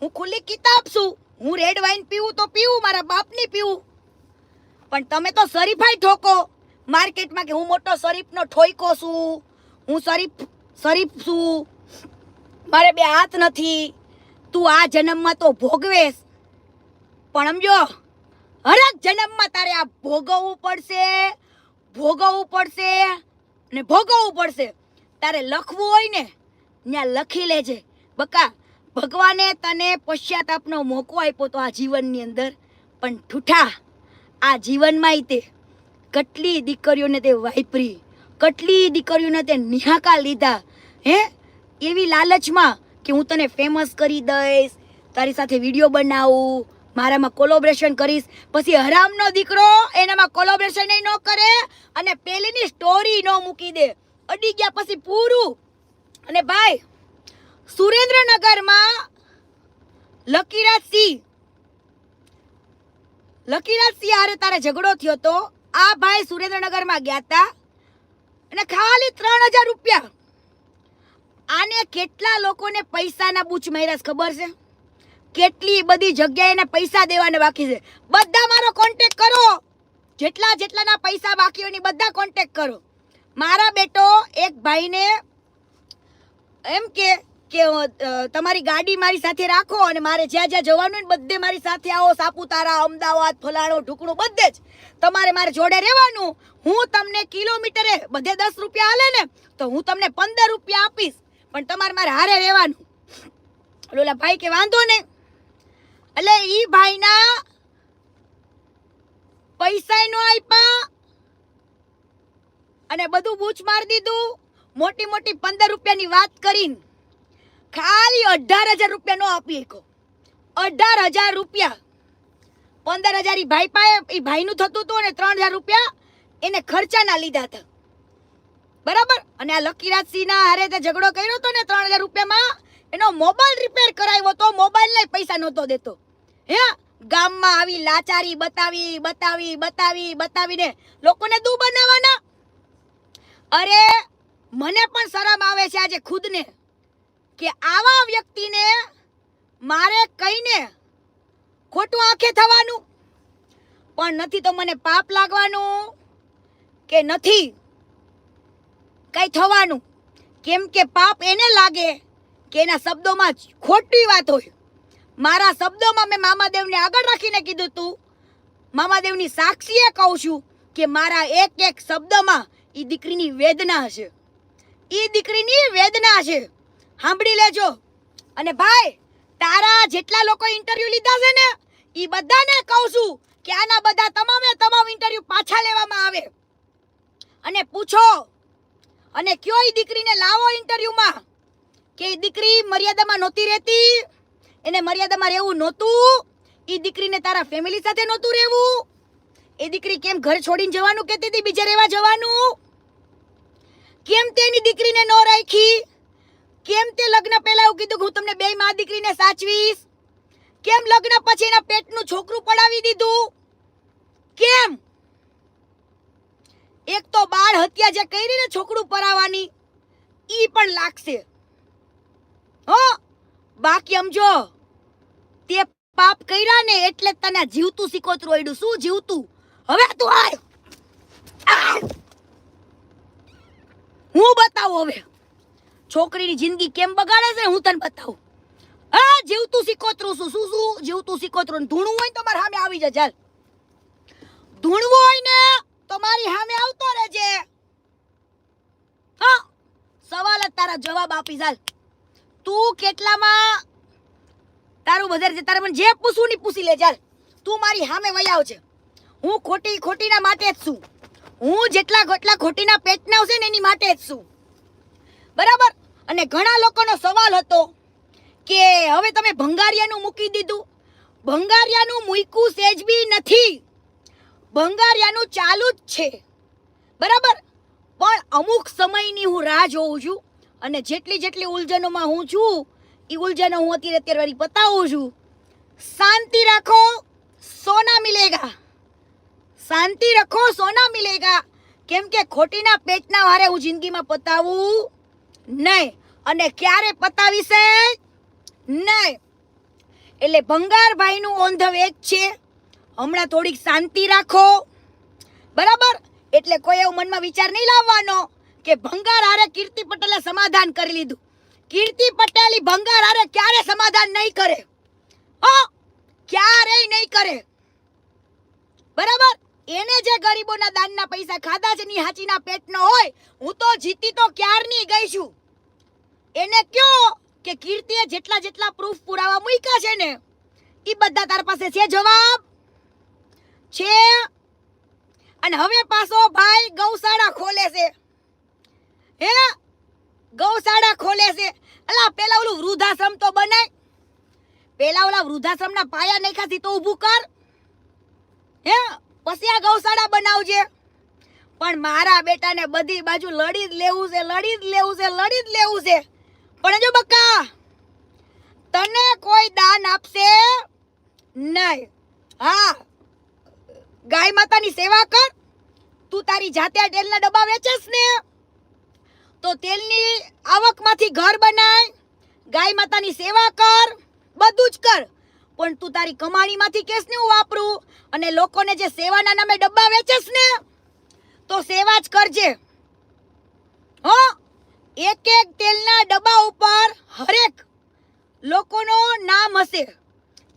B: હું ખુલ્લી કિતાબ છું, હું રેડ વાઇન પીવું તો પીવું, મારા બાપની પીવું, પણ તમે તો શરીફાઈ ઠોકો માર્કેટમાં કે હું મોટો શરીફનો ઠોઈકો છું, હું શરીફ છું, મારે બે હાથ નથી. તું આ જન્મમાં તો ભોગવેશ, પણ સમજો હરેક જન્મમાં તારે આ ભોગવવું પડશે ને ભોગવવું પડશે. તારે લખવું હોય ને ત્યાં લખી લેજે બકા. ભગવાને તને પશ્ચાતાપનો મોકો આપ્યો તો આ જીવનની અંદર, પણ ઠૂઠા આ જીવનમાં તે કેટલી દીકરીઓને તે વાપરી, કેટલી દીકરીઓને તે નિહાકા લીધા હે, એવી લાલચમાં કે હું તને ફેમસ કરી દઈશ, તારી સાથે વિડીયો બનાવું, મારામાં કોલેબોરેશન કરીશ. પછી હરામનો દીકરો એનામાં કોલેબોરેશન ન કરે અને પેલીની સ્ટોરી ન મૂકી દે, અડી ગયા પછી પૂરું. અને ભાઈ સુરેન્દ્રનગરમાં લકીરાજસિંહ હારે તારે ઝઘડો થયો તો. આ ભાઈ સુરેન્દ્રનગરમાં ગયા હતા અને ખાલી 3000 રૂપિયા. આને કેટલા લોકોને પૈસાના બૂચ માર્યા ખબર છે? કેટલી બધી જગ્યાએ એને પૈસા દેવાના બાકી છે. બધા મારો કોન્ટેક્ટ કરો, જેટલાના પૈસા બાકી હોય ને બધા કોન્ટેક્ટ કરો. મારા બેટો એક ભાઈને એમ કે તમારી ગાડી મારી સાથે રાખો અને મારે જ્યાં જવાનું હોય બધે મારી સાથે આવો, સાપુતારા, અમદાવાદ, ફલાણો ઢુકણું બધે જ તમારે મારે જોડે રહેવાનું. હું તમને કિલોમીટરે બધે 10 રૂપિયા હાલે ને તો હું તમને 15 રૂપિયા આપીશ, પણ તમારે મારે હારે રહેવાનું. ઓલા ભાઈ કે વાંધો નહીં. એટલે ઈ ભાઈના પૈસા નો આપ્યા અને બધું બૂચ મારી દીધું. મોટી 15 રૂપિયાની વાત કરીને ખાલી 18,000 રૂપિયા નો આપી શકો. 18,000 રૂપિયા, 15,000 ઈ ભાઈ પાસે ઈ ભાઈનું થતું હતું અને 3,000 રૂપિયા એને ખર્ચાના લીધા હતા. બરાબર. અને આ લકીરાજસિંહના હારે તે ઝઘડો કર્યો હતો ને 3,000 રૂપિયામાં એનો મોબાઈલ રિપેર કરાવ્યો તો, મોબાઈલ લઈ પૈસા નહોતો દેતો. હે ગામમાં આવી લાચારી બતાવીને લોકોને દૂ બનાવવાના. અરે મને પણ શરમ આવે છે આજે ખુદને કે આવા વ્યક્તિને મારે કહીને ખોટું આંખે થવાનું, પણ નથી તો મને પાપ લાગવાનું કે નથી કઈ થવાનું. કેમ કે પાપ એને લાગે કે એના શબ્દોમાં ખોટી વાત હોય. મારા શબ્દોમાં મેં મામાદેવને આગળ રાખીને કીધું તું, મામાદેવની સાક્ષીએ કહું છું કે મારા એક શબ્દમાં ઈ દીકરીની વેદના હશે, ઈ દીકરીની વેદના છે. સાંભળી લેજો. અને ભાઈ તારા જેટલા લોકો ઇન્ટરવ્યુ લીધા છે ને ઈ બધાને કહું છું કે આના બધા તમામ ઇન્ટરવ્યુ પાછા લેવામાં આવે અને પૂછો અને કયો ઈ દીકરીને લાવો ઇન્ટરવ્યુમાં કે ઈ દીકરી મર્યાદામાં નહોતી રહેતી, એને મર્યાદામાં રહેવું નહોતું, ઈ દીકરીને તારા ફેમિલી સાથે નહોતું રહેવું, એ દીકરી કેમ ઘર છોડીને જવાનું કહેતી હતી, બીજે રહેવા જવાનું, કેમ તેની દીકરીને ન રાખી, કેમ તે લગ્ન પહેલા એવું કીધું કે હું તમને બે માં દીકરીને સાચવીશ, કેમ લગ્ન પછી એના પેટનું છોકરું પડાવી દીધું, કેમ? એક તો બાળ હત્યા જે કરી ને છોકરું પરાવવાની ઈ પણ લાગશે હો. બાકી સમજો તે પાપ કર્યા ને એટલે તને જીવતું સિકોતરું ઓડ્યું. શું જીવતું? હવે તું આય, હું બતાવું હવે છોકરીની જિંદગી કેમ બગાડે છે, હું તને બતાવું. હા જીવતું સિકોતરું શું જીવતું સિકોતરું. ધૂણવું હોય તો મારી સામે આવી જા. ચાલ ધૂણવું હોય ને તો મારી સામે આવતો રહેજે. હા સવાલ જ તારા જવાબ આપી. ચાલ તું કેટલામાં તારું વધારે છે, તારે મને જે પૂછવું ની પૂછી લે. ચાલ તું મારી સામે વહી આવજે. હું ખોટીના માટે જ છું, હું જેટલા ગોટલા ખોટીના પેટના છે ને એની માટે જ છું, બરાબર. અને ઘણા લોકોનો સવાલ હતો કે હવે તમે ભંગારિયાનું મૂકી દીધું. ભંગારિયાનું મૂક્યું સેજ બી નથી, ભંગારિયાનું ચાલુ જ છે, બરાબર. પણ અમુક સમયની હું રાહ જોઉં છું અને જેટલી ઉલઝનોમાં હું છું એ ઉલઝનો હું અત્યારે પતાવું છું. શાંતિ રાખો, સોના મિલેગા. શાંતિ રાખો, સોના મિલેગા. કેમ કે ખોટીના પેટના વારે હું જિંદગીમાં પતાવું નહીં અને ક્યારે પતાવીશ નહીં. એટલે ભંગારભાઈનું ઓન ધ વે છે. હમણાં થોડીક શાંતિ રાખો, બરાબર. એટલે કોઈ એવું મનમાં વિચાર નહીં લાવવાનો કે ભંગાર હારે કીર્તિ પટેલે સમાધાન કરી લીધું. કીર્તિ પટેલ ભંગાર હારે ક્યારે સમાધાન નહીં કરે, ક્યારેય નહીં કરે, બરાબર. એને જે ગરીબોના દાનના પૈસા ખાધા છે ની હાચીના પેટનો હોય. હું તો જીતી તો ક્યારની ગઈ છું. એને કયો કે કીર્તિએ જેટલા પ્રૂફ પુરાવા મૂક્યા છે ને એ બધા તાર પાસે છે, જવાબ છે. અને હવે પાછો ભાઈ ગૌશાળા ખોલે છે, ગૌશાળા ખોલે છે. અલા પેલા ઓલું વૃદ્ધાશ્રમ તો બનાય, પેલા ઓલા વૃદ્ધાશ્રમના પાયા નાખ્યા તો ઊભું કર, પછી આ ગૌશાળા બનાવજે. પણ મારા બેટાને બધી બાજુ લડી જ લેવું છે. પણ જો બક્કા, તને કોઈ દાન આપશે નહીં. હા, ગાય માતાની સેવા કર. તું તારી જાતે આ તેલના ડબ્બા વેચેસ ને તો તેલની આવકમાંથી ઘર બનાય, ગાય માતાની સેવા કર, બધું જ કર. પણ તું તારી કમાણીમાંથી કેસ ને હું વાપરું અને લોકોને જે સેવાના નામે ડબ્બા વેચેસ ને તો સેવા જ કરજે. એક તેલના ડબ્બા ઉપર હરેક લોકોનો નામ હશે.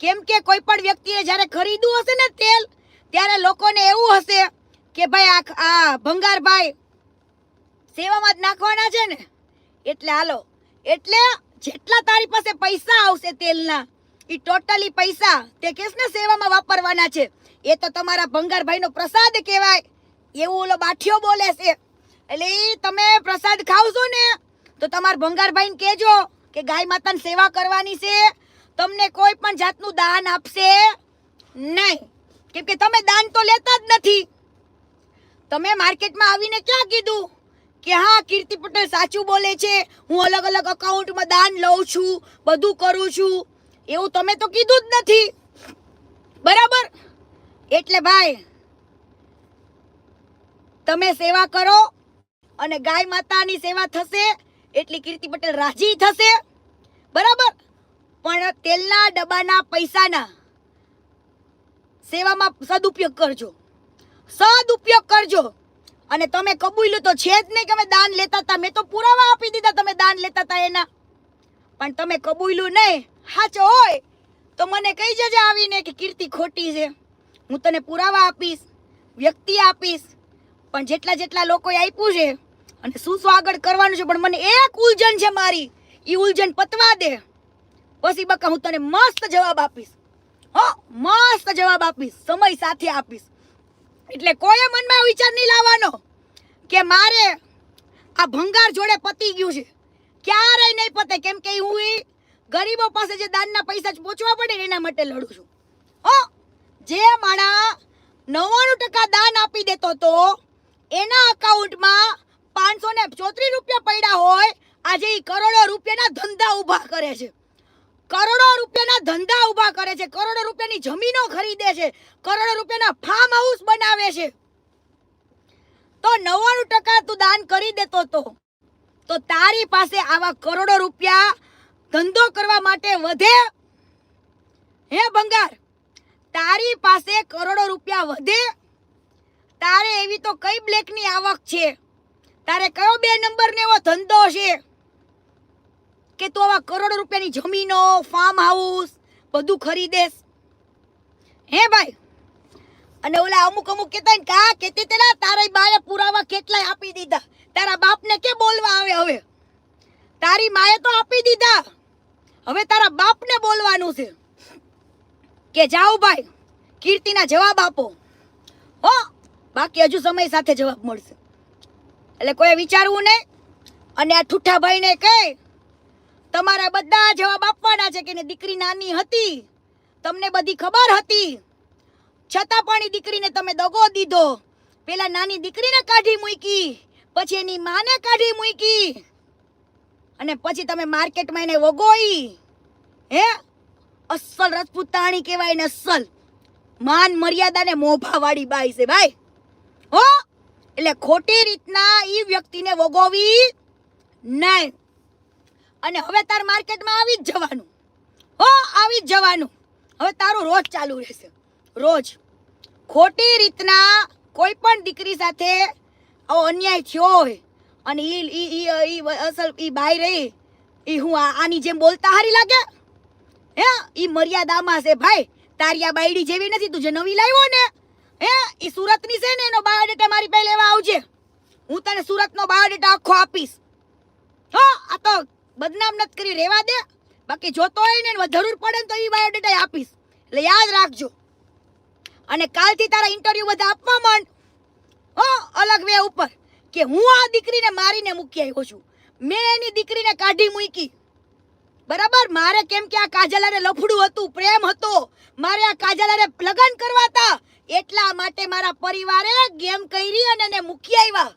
B: કેમ કે કોઈ પણ વ્યક્તિએ જ્યારે ખરીદવું હશે ને તેલ, ત્યારે લોકોને એવું હશે કે ભાઈ આ ભંગારભાઈ સેવામાં જ નાખવાના છે ને. એટલે હાલો, એટલે જેટલા તારી પાસે પૈસા આવશે તેલના એ ટોટલી પૈસા તે કેસ ને સેવામાં વાપરવાના છે. એ તો તમારા ભંગારભાઈનો પ્રસાદ કહેવાય એવું ઓલો બાઠિયો બોલે છે. એટલે તમે પ્રસાદ ખાવશો ને તો તમારા ભંગારભાઈને કહેજો કે ગાય માતાની સેવા કરવાની છે, તમને કોઈ પણ જાતનું દાન આપશે નહીં. કેમ કે તમે દાન તો લેતા જ નથી. તમે માર્કેટમાં આવીને ક્યાં કીધું કે હા કીર્તિ પટેલ સાચું બોલે છે, હું અલગ અલગ અકાઉન્ટમાં દાન લઉં છું, બધું કરું છું, એવું તમે તો કીધું જ નથી, બરાબર. એટલે ભાઈ તમે સેવા કરો અને ગાય માતાની સેવા થશે એટલી કીર્તિ પટેલ રાજી થશે, બરાબર. પણ તેલના ડબ્બાના પૈસાના સેવામાં સદુપયોગ કરજો. અને તમે કબૂલ્યું તો છે જ નહીં કે અમે દાન લેતા હતા. મેં તો પુરાવા આપી દીધા તમે દાન લેતા હતા એના, પણ તમે કબૂલ્યું નહીં. સાચો હોય તો મને કહી જજે આવીને કે કીર્તિ ખોટી છે. હું તને પુરાવા આપીશ, વ્યક્તિ આપીશ. પણ જેટલા લોકોએ આપ્યું છે અને શું આગળ કરવાનું છે, પણ મને એક ઉલઝન છે મારી, એ ઉલઝન પતવા દે. પછી બકા હું તને મસ્ત જવાબ આપીશ, મસ્ત જવાબ આપીશ, સમય સાથે આપીશ. એટલે કોઈ મનમાં વિચાર નહીં લાવવાનો કે મારે આ ભંગાર જોડે પતી ગયું છે. ક્યારેય નહીં પતે. કેમ કે હું ગરીબો પાસે જે દાનના પૈસા પહોંચવા પડે ને એના માટે લડું છું. જે માણા 99% દાન આપી દેતો તો એના અકાઉન્ટમાં 534 રૂપિયા પડ્યા હોય, આજે એ કરોડો રૂપિયાના ધંધા ઊભા કરે છે, કરોડો રૂપિયાની જમીનો ખરીદે છે, કરોડો રૂપિયાના ફાર્મ હાઉસ બનાવે છે. તો 99% તું દાન કરી દેતો તો તારી પાસે આવા કરોડો રૂપિયા ધંધો કરવા માટે વધે? હે ભંગાર, તારી પાસે કરોડો રૂપિયા વધે? તારે એવી તો કઈ બ્લેકની આવક છે? તારે કયો 2 નંબરનો એવો ધંધો છે કે તું આવા કરોડો રૂપિયાની જમીનો, ફાર્મ હાઉસ બધું ખરીદેશ? હે ભાઈ. અને ઓલા અમુક કહેતા ને કા કેતી તેલા તારા બાએ પુરાવા કેટલાય આપી દીધા. તારા બાપને કે બોલવા આવે? હવે તારી માએ તો આપી દીધા, હવે તારા બાપને બોલવાનું છે કે જાઓ ભાઈ કીર્તિના જવાબ આપો. બાકી હજુ સમય સાથે જવાબ મળશે. એટલે કોઈ વિચારવું નહીં. અને આ ઠુઠ્ઠાભાઈને કહે તમારા બધા જવાબ આપવાના છે કે એની દીકરી નાની હતી, તમને બધી ખબર હતી, છતાં પણ એ દીકરીને તમે દગો દીધો. પેલા નાની દીકરીને કાઢી મૂકી, પછી એની માને કાઢી મૂકી, અને પછી તમે માર્કેટમાં એને વગોઈ. હે, અસલ રજપૂતાણી કહેવાય ને, અસલ માન મર્યાદા ને મોભા વાળી બાઈ છે ભાઈ. હો, એટલે ખોટી રીતના ઈ વ્યક્તિને વગોવી નહીં. અને હવે તાર માર્કેટમાં આવી જ જવાનું. હો, આવી જ જવાનું. હવે તારું રોજ ચાલુ રહેશે. રોજ ખોટી રીતના કોઈ પણ દીકરી સાથે આવો અન્યાય થયો હોય અને ઈ અસલ ઈ બાઈ રહી, ઈ હું આની જેમ બોલતા હારી લાગે? હે, ઈ મર્યાદામાં છે ભાઈ. તારિયા બાયડી જેવી નથી. તું જે નવી લાવ્યો ને, હે, ઈ સુરતની છે ને, એનો બાયોડેટા મારી પાસે લેવા આવજે. હું તને સુરતનો બાયોડેટા આખો આપીશ. હો, આ તો બદનામ નથી કરી, રેવા દે. બાકી જોતો હોય ને જરૂર પડે ને તો ઈ બાયોડેટા આપીશ. એટલે યાદ રાખજો. અને કાલથી તારા ઇન્ટરવ્યુ બધા આપવા માંડ. હો, અલગ વે ઉપર કે હું આ દીકરીને મારીને મૂકી આવ્યો છું, મેં એની દીકરીને કાઢી મૂકી. બરાબર, મારે કેમ કે આ કાજલાને લફડું હતું, પ્રેમ હતો, મારે આ કાજલાને લગ્ન કરવા હતા, એટલા માટે મારા પરિવારે ગેમ કરી અને એને મૂકી આવ્યા.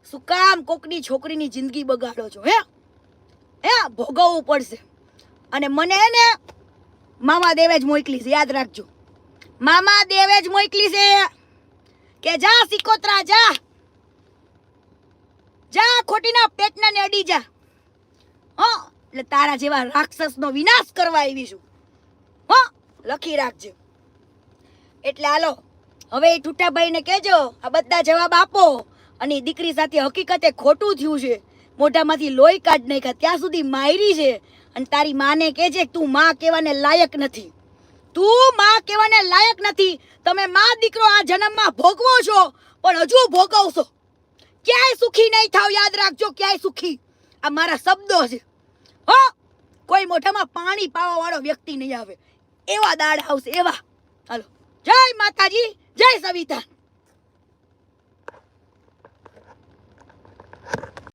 B: શું કામ કોકની છોકરીની જિંદગી બગાડો છો? હે, ભોગવવું પડશે. અને મને એને મામા દેવે જ મોકલી છે, યાદ રાખજો. મામા દેવે જ મોકલી છે કે જા સિકોતરા, જા જા, ખોટીના પેટના ને અડી જા. હા, એટલે તારા જેવા રાક્ષસનો વિનાશ કરવા આવી છું. હા, લખી રાખજો. એટલે હાલો, હવે એ ઠુઠ્ઠાભાઈને કહેજો આ બધા જવાબ આપો. અને એ દીકરી સાથે હકીકતે ખોટું થયું છે, મોઢામાંથી લોહી કાઢ નાખ્યા, ત્યાં સુધી માયરી છે. અને તારી માને કહેજે તું માં કહેવાને લાયક નથી. તું માં કહેવાને લાયક નથી. તમે માં દીકરો આ જન્મમાં ભોગવો છો, પણ હજુ ભોગવશો. ક્યાંય સુખી નહીં થાવ, યાદ રાખજો, ક્યાંય સુખી. આ મારા શબ્દો છે. હો, કોઈ મોઢામાં પાણી પાવા વાળો વ્યક્તિ નહીં આવે. એવા દાડ આવશે, એવા. હાલો, જય માતાજી, જય સવિતા.